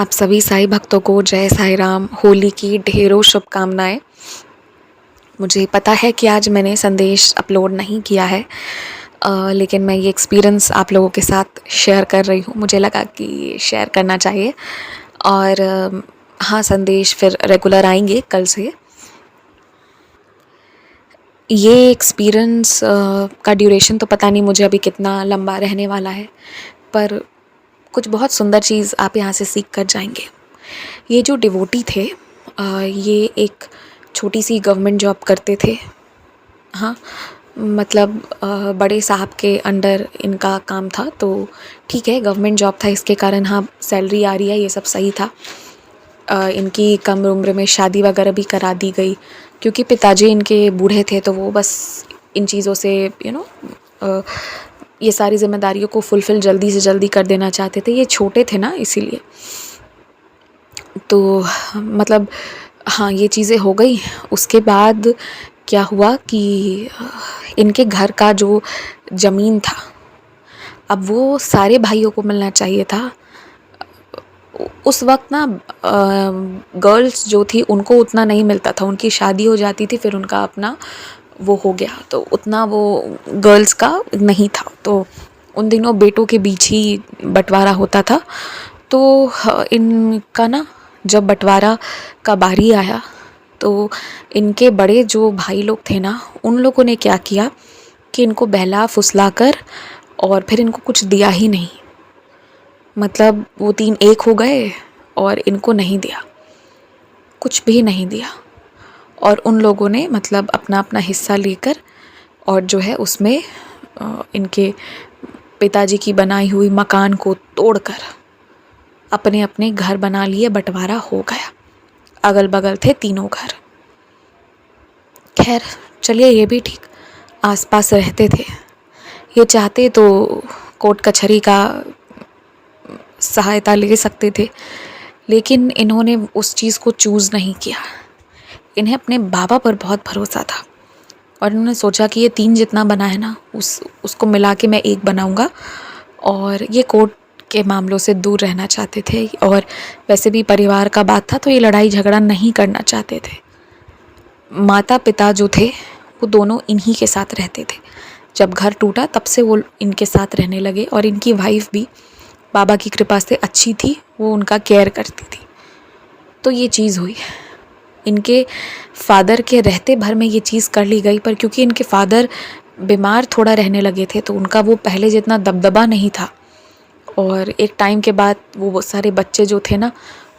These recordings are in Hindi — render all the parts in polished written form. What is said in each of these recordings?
आप सभी साईं भक्तों को जय साईं राम। होली की ढेरों शुभकामनाएं। मुझे पता है कि आज मैंने संदेश अपलोड नहीं किया है, लेकिन मैं ये एक्सपीरियंस आप लोगों के साथ शेयर कर रही हूँ। मुझे लगा कि शेयर करना चाहिए और हाँ, संदेश फिर रेगुलर आएंगे कल से। ये एक्सपीरियंस का ड्यूरेशन तो पता नहीं मुझे अभी कितना लंबा रहने वाला है, पर कुछ बहुत सुंदर चीज़ आप यहाँ से सीख कर जाएंगे। ये जो डिवोटी थे, ये एक छोटी सी गवर्नमेंट जॉब करते थे। हाँ, मतलब बड़े साहब के अंडर इनका काम था, तो ठीक है, गवर्नमेंट जॉब था, इसके कारण हाँ सैलरी आ रही है, ये सब सही था। इनकी कम उम्र में शादी वगैरह भी करा दी गई, क्योंकि पिताजी इनके बूढ़े थे, तो वो बस इन चीज़ों से ये सारी जिम्मेदारियों को फुलफ़िल जल्दी से जल्दी कर देना चाहते थे। ये छोटे थे ना, इसीलिए। तो मतलब हाँ, ये चीज़ें हो गई। उसके बाद क्या हुआ कि इनके घर का जो ज़मीन था, अब वो सारे भाइयों को मिलना चाहिए था। उस वक्त ना गर्ल्स जो थी उनको उतना नहीं मिलता था, उनकी शादी हो जाती थी, फिर उनका अपना वो हो गया, तो उतना वो गर्ल्स का नहीं था। तो उन दिनों बेटों के बीच ही बंटवारा होता था। तो इनका ना जब बंटवारा का बारी आया, तो इनके बड़े जो भाई लोग थे ना, उन लोगों ने क्या किया कि इनको बहला फुसला कर और फिर इनको कुछ दिया ही नहीं। मतलब वो तीन एक हो गए और इनको नहीं दिया, कुछ भी नहीं दिया। और उन लोगों ने मतलब अपना अपना हिस्सा लेकर और जो है उसमें इनके पिताजी की बनाई हुई मकान को तोड़कर अपने अपने घर बना लिए। बंटवारा हो गया, अगल बगल थे तीनों घर। खैर चलिए, ये भी ठीक, आसपास रहते थे। ये चाहते तो कोर्ट कचहरी का सहायता ले सकते थे, लेकिन इन्होंने उस चीज़ को चूज़ नहीं किया। इन्हें अपने बाबा पर बहुत भरोसा था और इन्होंने सोचा कि ये तीन जितना बना है ना, उसको मिला के मैं एक बनाऊंगा। और ये कोर्ट के मामलों से दूर रहना चाहते थे, और वैसे भी परिवार का बात था, तो ये लड़ाई झगड़ा नहीं करना चाहते थे। माता पिता जो थे वो दोनों इन्हीं के साथ रहते थे। जब घर टूटा तब से वो इनके साथ रहने लगे, और इनकी वाइफ भी बाबा की कृपा से अच्छी थी, वो उनका केयर करती थी। तो ये चीज़ हुई। इनके फादर के रहते भर में ये चीज़ कर ली गई, पर क्योंकि इनके फादर बीमार थोड़ा रहने लगे थे, तो उनका वो पहले जितना दबदबा नहीं था। और एक टाइम के बाद वो सारे बच्चे जो थे ना,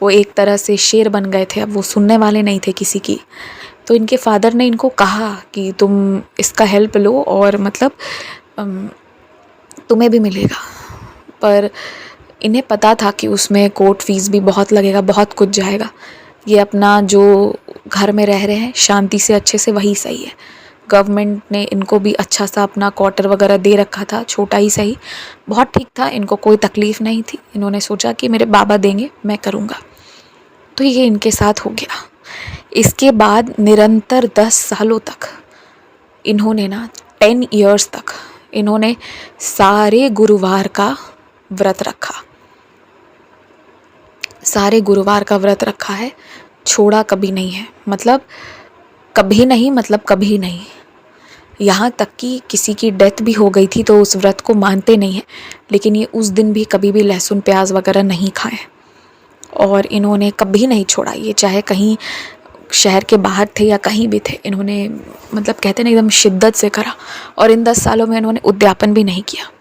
वो एक तरह से शेर बन गए थे, अब वो सुनने वाले नहीं थे किसी की। तो इनके फादर ने इनको कहा कि तुम इसका हेल्प लो और मतलब तुम्हें भी मिलेगा। पर इन्हें पता था कि उसमें कोर्ट फीस भी बहुत लगेगा, बहुत कुछ जाएगा। ये अपना जो घर में रह रहे हैं शांति से अच्छे से, वही सही है। गवर्नमेंट ने इनको भी अच्छा सा अपना क्वार्टर वगैरह दे रखा था, छोटा ही सही, बहुत ठीक था, इनको कोई तकलीफ़ नहीं थी। इन्होंने सोचा कि मेरे बाबा देंगे, मैं करूँगा। तो ये इनके साथ हो गया। इसके बाद निरंतर 10 सालों तक इन्होंने ना 10 इयर्स तक इन्होंने सारे गुरुवार का व्रत रखा। सारे गुरुवार का व्रत रखा है, छोड़ा कभी नहीं है। मतलब कभी नहीं, मतलब कभी नहीं। यहाँ तक कि किसी की डेथ भी हो गई थी तो उस व्रत को मानते नहीं हैं, लेकिन ये उस दिन भी कभी भी लहसुन प्याज वगैरह नहीं खाए, और इन्होंने कभी नहीं छोड़ा। ये चाहे कहीं शहर के बाहर थे या कहीं भी थे, इन्होंने मतलब कहते ना एकदम शिद्दत से करा। और इन 10 सालों में इन्होंने उद्यापन भी नहीं किया।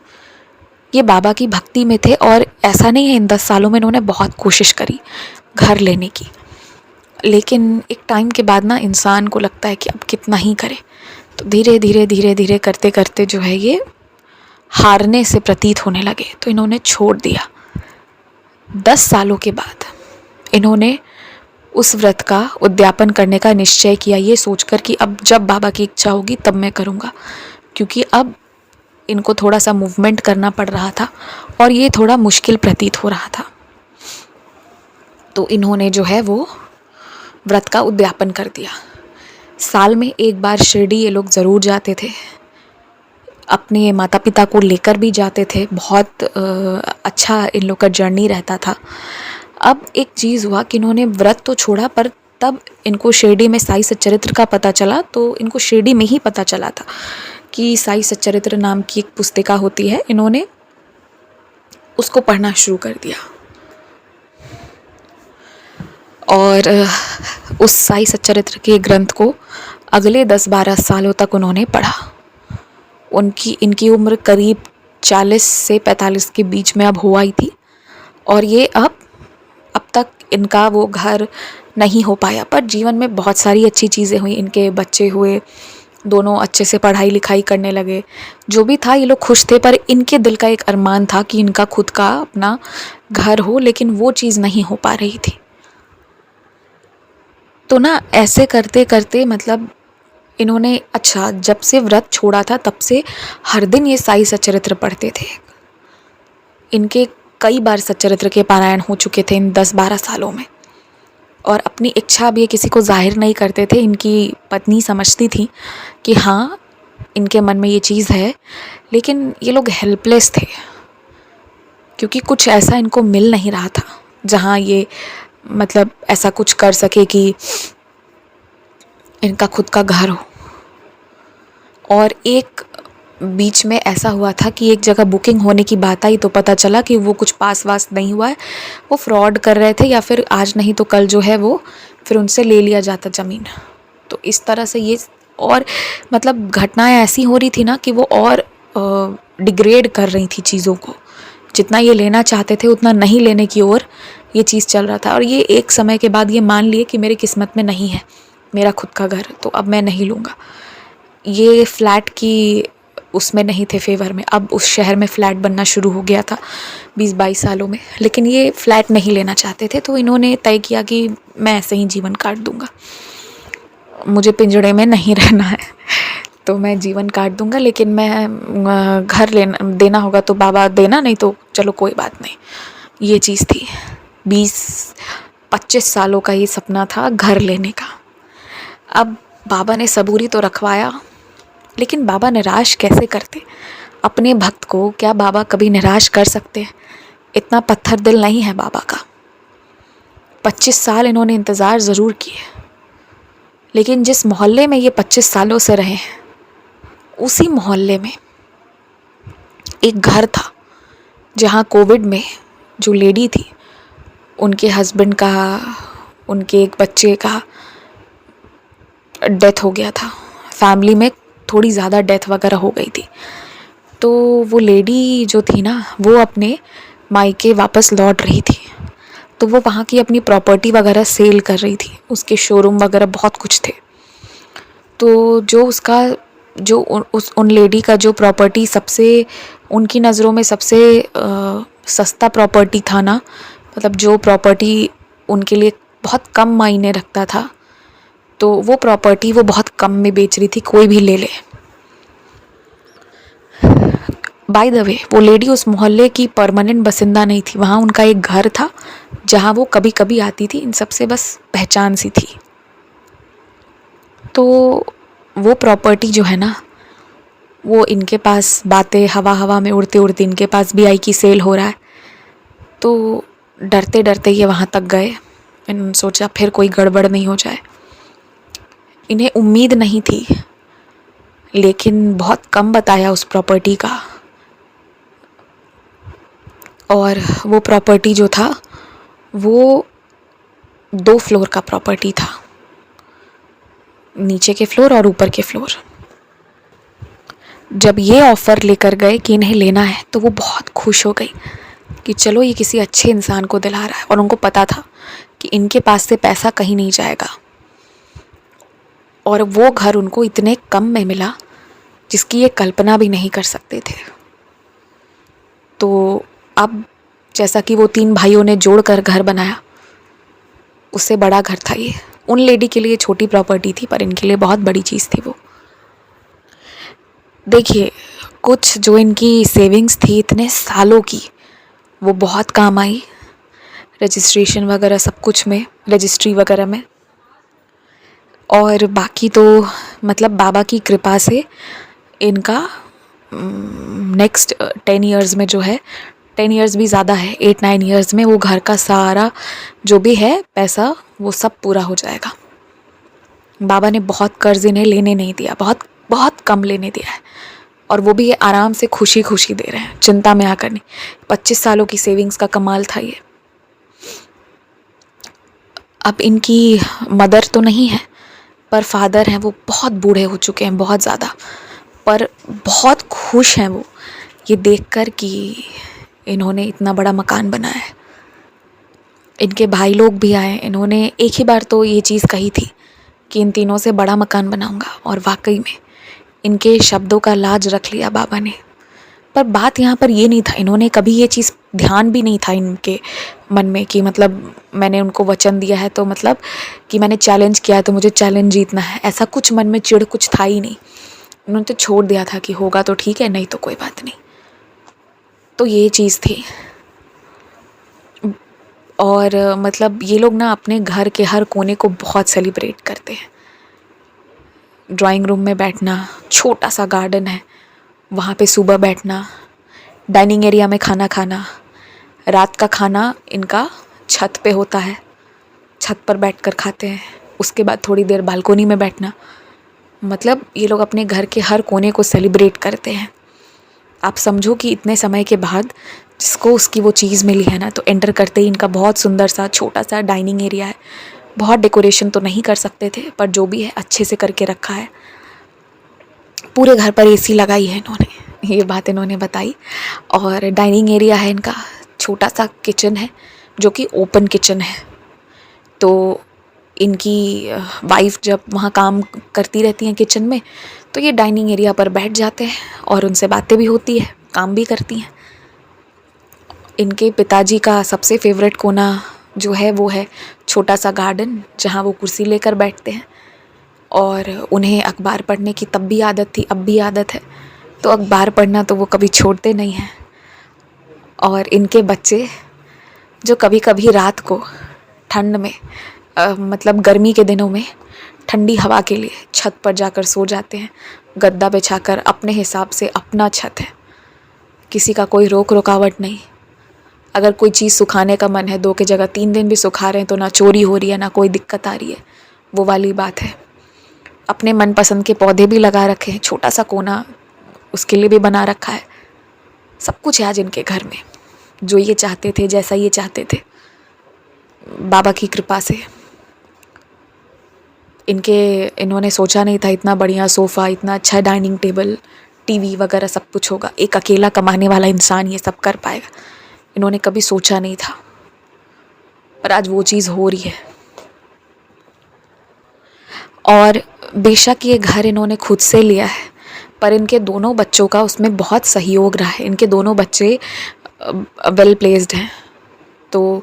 ये बाबा की भक्ति में थे, और ऐसा नहीं है, इन 10 सालों में इन्होंने बहुत कोशिश करी घर लेने की, लेकिन एक टाइम के बाद ना इंसान को लगता है कि अब कितना ही करे। तो धीरे धीरे धीरे धीरे करते करते जो है ये हारने से प्रतीत होने लगे, तो इन्होंने छोड़ दिया। 10 सालों के बाद इन्होंने उस व्रत का उद्यापन करने का निश्चय किया, ये सोचकर कि अब जब बाबा की इच्छा होगी तब मैं करूँगा, क्योंकि अब इनको थोड़ा सा मूवमेंट करना पड़ रहा था और ये थोड़ा मुश्किल प्रतीत हो रहा था। तो इन्होंने जो है वो व्रत का उद्यापन कर दिया। साल में एक बार शिरडी ये लोग ज़रूर जाते थे, अपने माता पिता को लेकर भी जाते थे। बहुत अच्छा इन लोग का जर्नी रहता था। अब एक चीज़ हुआ कि इन्होंने व्रत तो छोड़ा, पर तब इनको शिरडी में साई सच्चरित्र का पता चला। तो इनको शिरडी में ही पता चला था कि साई सच्चरित्र नाम की एक पुस्तिका होती है। इन्होंने उसको पढ़ना शुरू कर दिया और उस साई सच्चरित्र के ग्रंथ को अगले 10-12 सालों तक उन्होंने पढ़ा। इनकी उम्र करीब 40 से 45 के बीच में अब हो आई थी और ये अब तक इनका वो घर नहीं हो पाया, पर जीवन में बहुत सारी अच्छी चीज़ें हुई। इनके बच्चे हुए, दोनों अच्छे से पढ़ाई लिखाई करने लगे, जो भी था ये लोग खुश थे। पर इनके दिल का एक अरमान था कि इनका खुद का अपना घर हो, लेकिन वो चीज़ नहीं हो पा रही थी। तो ना ऐसे करते करते मतलब इन्होंने जब से व्रत छोड़ा था तब से हर दिन ये साई सच्चरित्र पढ़ते थे। इनके कई बार सच्चरित्र के पारायण हो चुके थे इन 10-12 सालों में, और अपनी इच्छा भी किसी को जाहिर नहीं करते थे। इनकी पत्नी समझती थी कि हाँ इनके मन में ये चीज़ है, लेकिन ये लोग हेल्पलेस थे क्योंकि कुछ ऐसा इनको मिल नहीं रहा था जहाँ ये मतलब ऐसा कुछ कर सके कि इनका खुद का घर हो। और एक बीच में ऐसा हुआ था कि एक जगह बुकिंग होने की बात आई तो पता चला कि वो कुछ पास वास नहीं हुआ है, वो फ्रॉड कर रहे थे, या फिर आज नहीं तो कल जो है वो फिर उनसे ले लिया जाता ज़मीन। तो इस तरह से ये और मतलब घटनाएं ऐसी हो रही थी ना कि वो और डिग्रेड कर रही थी चीज़ों को। जितना ये लेना चाहते थे उतना नहीं लेने की ओर ये चीज़ चल रहा था। और ये एक समय के बाद ये मान लिए कि मेरी किस्मत में नहीं है मेरा खुद का घर, तो अब मैं नहीं लूँगा। ये फ्लैट की उसमें नहीं थे फेवर में। अब उस शहर में फ़्लैट बनना शुरू हो गया था 20-22 सालों में, लेकिन ये फ़्लैट नहीं लेना चाहते थे। तो इन्होंने तय किया कि मैं ऐसे ही जीवन काट दूँगा, मुझे पिंजड़े में नहीं रहना है, तो मैं जीवन काट दूँगा, लेकिन मैं घर देना होगा तो बाबा देना, नहीं तो चलो कोई बात नहीं। ये चीज़ थी। 20-25 सालों का ये सपना था घर लेने का। अब बाबा ने सबूरी तो रखवाया, लेकिन बाबा निराश कैसे करते अपने भक्त को? क्या बाबा कभी निराश कर सकते हैं? इतना पत्थर दिल नहीं है बाबा का। 25 साल इन्होंने इंतज़ार ज़रूर किए, लेकिन जिस मोहल्ले में ये 25 सालों से रहे हैं, उसी मोहल्ले में एक घर था जहाँ कोविड में जो लेडी थी, उनके हस्बैंड का, उनके एक बच्चे का डेथ हो गया था। फैमिली में थोड़ी ज़्यादा डेथ वगैरह हो गई थी। तो वो लेडी जो थी ना, वो अपने मायके वापस लौट रही थी। तो वो वहाँ की अपनी प्रॉपर्टी वगैरह सेल कर रही थी, उसके शोरूम वगैरह बहुत कुछ थे। तो जो उन लेडी का जो प्रॉपर्टी सबसे उनकी नज़रों में सबसे सस्ता प्रॉपर्टी था ना, मतलब जो प्रॉपर्टी उनके लिए बहुत कम मायने रखता था, तो वो प्रॉपर्टी वो बहुत कम में बेच रही थी, कोई भी ले ले। बाय द वे, वो लेडी उस मोहल्ले की परमानेंट बसिंदा नहीं थी। वहाँ उनका एक घर था जहाँ वो कभी कभी आती थी, इन सबसे बस पहचान सी थी। तो वो प्रॉपर्टी जो है ना, वो इनके पास बातें हवा में उड़ते उड़ते इनके पास भी आई कि सेल हो रहा है। तो डरते डरते ये वहाँ तक गए। इन्होंने सोचा फिर कोई गड़बड़ नहीं हो जाए। इन्हें उम्मीद नहीं थी, लेकिन बहुत कम बताया उस प्रॉपर्टी का। और वो प्रॉपर्टी जो था वो 2 फ्लोर का प्रॉपर्टी था, नीचे के फ्लोर और ऊपर के फ्लोर। जब ये ऑफ़र लेकर गए कि इन्हें लेना है, तो वो बहुत खुश हो गई कि चलो ये किसी अच्छे इंसान को दिला रहा है। और उनको पता था कि इनके पास से पैसा कहीं नहीं जाएगा, और वो घर उनको इतने कम में मिला जिसकी ये कल्पना भी नहीं कर सकते थे। तो अब जैसा कि वो 3 भाइयों ने जोड़कर घर बनाया, उससे बड़ा घर था ये। उन लेडी के लिए छोटी प्रॉपर्टी थी, पर इनके लिए बहुत बड़ी चीज़ थी वो। देखिए, कुछ जो इनकी सेविंग्स थी इतने सालों की, वो बहुत काम आई रजिस्ट्रेशन वगैरह सब कुछ में, रजिस्ट्री वगैरह में। और बाकी तो मतलब बाबा की कृपा से इनका नेक्स्ट 10 इयर्स में जो है 10 इयर्स भी ज़्यादा है, 8-9 इयर्स में वो घर का सारा जो भी है पैसा वो सब पूरा हो जाएगा। बाबा ने बहुत कर्ज इन्हें लेने नहीं दिया, बहुत बहुत कम लेने दिया है, और वो भी ये आराम से खुशी खुशी दे रहे हैं, चिंता में आकर नहीं। 25 सालों की सेविंग्स का कमाल था ये। अब इनकी मदर तो नहीं है, पर फादर हैं, वो बहुत बूढ़े हो चुके हैं, बहुत ज़्यादा, पर बहुत खुश हैं वो ये देखकर कि इन्होंने इतना बड़ा मकान बनाया है। इनके भाई लोग भी आए, इन्होंने एक ही बार तो ये चीज़ कही थी कि इन तीनों से बड़ा मकान बनाऊंगा, और वाकई में इनके शब्दों का लाज रख लिया बाबा ने। पर बात यहाँ पर ये नहीं था, इन्होंने कभी ये चीज़ ध्यान भी नहीं था इनके मन में कि मतलब मैंने उनको वचन दिया है तो मतलब कि मैंने चैलेंज किया है तो मुझे चैलेंज जीतना है, ऐसा कुछ मन में चिढ़ कुछ था ही नहीं। उन्होंने तो छोड़ दिया था कि होगा तो ठीक है, नहीं तो कोई बात नहीं। तो ये चीज़ थी। और मतलब ये लोग ना अपने घर के हर कोने को बहुत सेलिब्रेट करते हैं। ड्राइंग रूम में बैठना, छोटा सा गार्डन है वहाँ पे सुबह बैठना, डाइनिंग एरिया में खाना खाना, रात का खाना इनका छत पे होता है, छत पर बैठकर खाते हैं, उसके बाद थोड़ी देर बालकोनी में बैठना। मतलब ये लोग अपने घर के हर कोने को सेलिब्रेट करते हैं। आप समझो कि इतने समय के बाद जिसको उसकी वो चीज़ मिली है ना, तो एंटर करते ही इनका बहुत सुंदर सा छोटा सा डाइनिंग एरिया है। बहुत डेकोरेशन तो नहीं कर सकते थे, पर जो भी है अच्छे से करके रखा है। पूरे घर पर एसी लगाई है इन्होंने, ये बात इन्होंने बताई। और डाइनिंग एरिया है इनका, छोटा सा किचन है जो कि ओपन किचन है। तो इनकी वाइफ जब वहाँ काम करती रहती हैं किचन में, तो ये डाइनिंग एरिया पर बैठ जाते हैं और उनसे बातें भी होती है, काम भी करती हैं। इनके पिताजी का सबसे फेवरेट कोना जो है वो है छोटा सा गार्डन, जहाँ वो कुर्सी लेकर बैठते हैं। और उन्हें अखबार पढ़ने की तब भी आदत थी, अब भी आदत है, तो अखबार पढ़ना तो वो कभी छोड़ते नहीं हैं। और इनके बच्चे जो कभी कभी रात को ठंड में मतलब गर्मी के दिनों में ठंडी हवा के लिए छत पर जाकर सो जाते हैं, गद्दा बिछाकर। अपने हिसाब से अपना छत है, किसी का कोई रोक रुकावट नहीं। अगर कोई चीज़ सुखाने का मन है, 2 की जगह 3 दिन भी सुखा रहे हैं तो ना चोरी हो रही है, ना कोई दिक्कत आ रही है, वो वाली बात है। अपने मनपसंद के पौधे भी लगा रखे हैं, छोटा सा कोना उसके लिए भी बना रखा है। सब कुछ है आज इनके घर में, जो ये चाहते थे, जैसा ये चाहते थे, बाबा की कृपा से। इन्होंने सोचा नहीं था इतना बढ़िया सोफ़ा, इतना अच्छा डाइनिंग टेबल, टीवी वगैरह सब कुछ होगा। एक अकेला कमाने वाला इंसान ये सब कर पाएगा, इन्होंने कभी सोचा नहीं था, पर आज वो चीज़ हो रही है। और बेशक ये घर इन्होंने खुद से लिया है, पर इनके दोनों बच्चों का उसमें बहुत सहयोग रहा है। इनके दोनों बच्चे वेल प्लेस्ड हैं, तो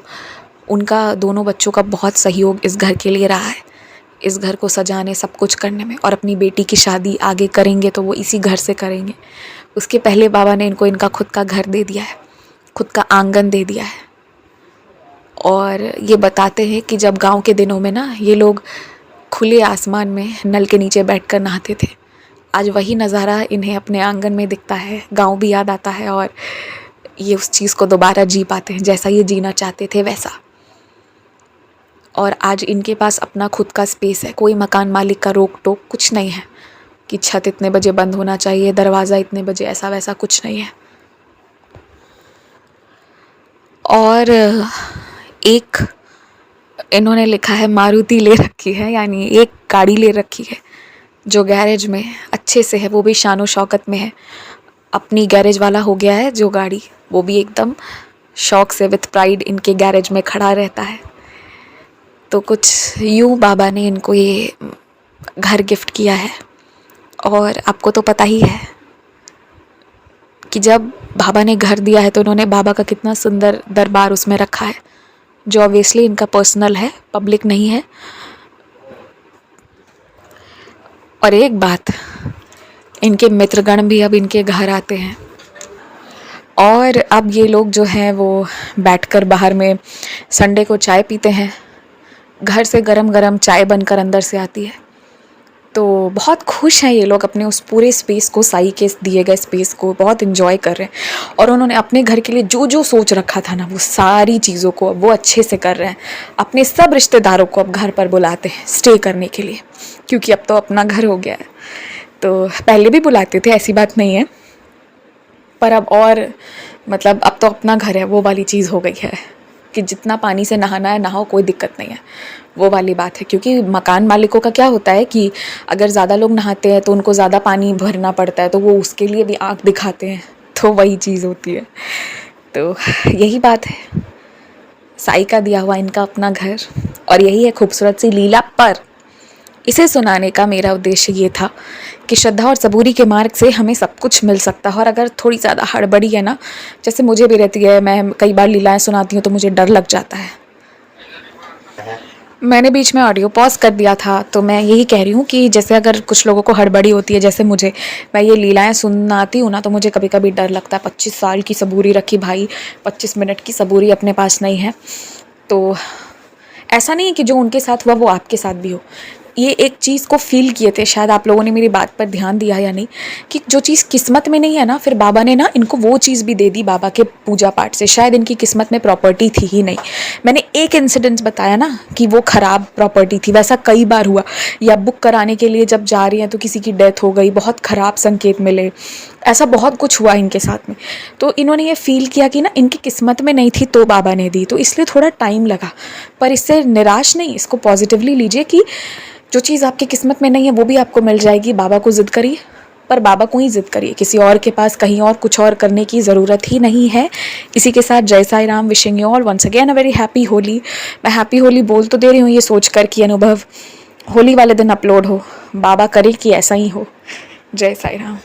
उनका दोनों बच्चों का बहुत सहयोग इस घर के लिए रहा है, इस घर को सजाने, सब कुछ करने में। और अपनी बेटी की शादी आगे करेंगे तो वो इसी घर से करेंगे। उसके पहले बाबा ने इनको इनका खुद का घर दे दिया है, खुद का आंगन दे दिया है। और ये बताते हैं कि जब गांव के दिनों में ना ये लोग खुले आसमान में नल के नीचे बैठकर नहाते थे, आज वही नज़ारा इन्हें अपने आंगन में दिखता है। गांव भी याद आता है और ये उस चीज़ को दोबारा जी पाते हैं, जैसा ये जीना चाहते थे वैसा। और आज इनके पास अपना खुद का स्पेस है, कोई मकान मालिक का रोक टोक कुछ नहीं है कि छत इतने बजे बंद होना चाहिए, दरवाज़ा इतने बजे, ऐसा वैसा कुछ नहीं है। और एक इन्होंने लिखा है मारुति ले रखी है, यानी एक गाड़ी ले रखी है जो गैरेज में अच्छे से है, वो भी शानो शौकत में है। अपनी गैरेज वाला हो गया है जो गाड़ी, वो भी एकदम शौक से विथ प्राइड इनके गैरेज में खड़ा रहता है। तो कुछ यूँ बाबा ने इनको ये घर गिफ्ट किया है। और आपको तो पता ही है कि जब बाबा ने घर दिया है तो उन्होंने बाबा का कितना सुंदर दरबार उसमें रखा है, जो ऑब्वियसली इनका पर्सनल है, पब्लिक नहीं है। और एक बात, इनके मित्रगण भी अब इनके घर आते हैं, और अब ये लोग जो हैं वो बैठकर बाहर में संडे को चाय पीते हैं। घर से गरम गरम चाय बनकर अंदर से आती है, तो बहुत खुश हैं ये लोग अपने उस पूरे स्पेस को, साई के दिए गए स्पेस को बहुत इन्जॉय कर रहे हैं। और उन्होंने अपने घर के लिए जो जो सोच रखा था ना, वो सारी चीज़ों को अब वो अच्छे से कर रहे हैं। अपने सब रिश्तेदारों को अब घर पर बुलाते हैं स्टे करने के लिए, क्योंकि अब तो अपना घर हो गया है। तो पहले भी बुलाते थे, ऐसी बात नहीं है, पर अब और मतलब अब तो अपना घर है, वो वाली चीज़ हो गई है कि जितना पानी से नहाना है नहाओ, कोई दिक्कत नहीं है, वो वाली बात है। क्योंकि मकान मालिकों का क्या होता है कि अगर ज़्यादा लोग नहाते हैं तो उनको ज़्यादा पानी भरना पड़ता है, तो वो उसके लिए भी आँख दिखाते हैं, तो वही चीज़ होती है। तो यही बात है, साई का दिया हुआ इनका अपना घर, और यही है खूबसूरत सी लीला। पर इसे सुनाने का मेरा उद्देश्य ये था कि श्रद्धा और सबूरी के मार्ग से हमें सब कुछ मिल सकता है। और अगर थोड़ी ज़्यादा हड़बड़ी है ना, जैसे मुझे भी रहती है, मैं कई बार लीलाएं सुनाती हूँ तो मुझे डर लग जाता है। मैंने बीच में ऑडियो पॉज कर दिया था, तो मैं यही कह रही हूँ कि जैसे अगर कुछ लोगों को हड़बड़ी होती है, जैसे मुझे, मैं ये लीलाएं सुनाती हूँ ना, तो मुझे कभी कभी डर लगता है। 25 साल की सबूरी रखी भाई, 25 मिनट की सबूरी अपने पास नहीं है। तो ऐसा नहीं है कि जो उनके साथ हुआ वो आपके साथ भी हो। ये एक चीज़ को फील किए थे, शायद आप लोगों ने मेरी बात पर ध्यान दिया या नहीं, कि जो चीज़ किस्मत में नहीं है ना, फिर बाबा ने ना इनको वो चीज़ भी दे दी बाबा के पूजा पाठ से। शायद इनकी किस्मत में प्रॉपर्टी थी ही नहीं। मैंने एक इंसिडेंट बताया ना कि वो ख़राब प्रॉपर्टी थी, वैसा कई बार हुआ। या बुक कराने के लिए जब जा रही हैं तो किसी की डेथ हो गई, बहुत ख़राब संकेत मिले, ऐसा बहुत कुछ हुआ इनके साथ में। तो इन्होंने ये फील किया कि ना इनकी किस्मत में नहीं थी तो बाबा ने दी, तो इसलिए थोड़ा टाइम लगा। पर इससे निराश नहीं, इसको पॉजिटिवली लीजिए कि जो चीज़ आपकी किस्मत में नहीं है वो भी आपको मिल जाएगी। बाबा को ज़िद करिए, पर बाबा को ही ज़िद करिए, किसी और के पास कहीं और कुछ और करने की ज़रूरत ही नहीं है। इसी के साथ Jai Sai Ram, wishing you all once again a very happy Holi. मैं हैप्पी होली बोल तो दे रही हूँ ये सोच कर कि अनुभव होली वाले दिन अपलोड हो, बाबा करे कि ऐसा ही हो। जय साई राम।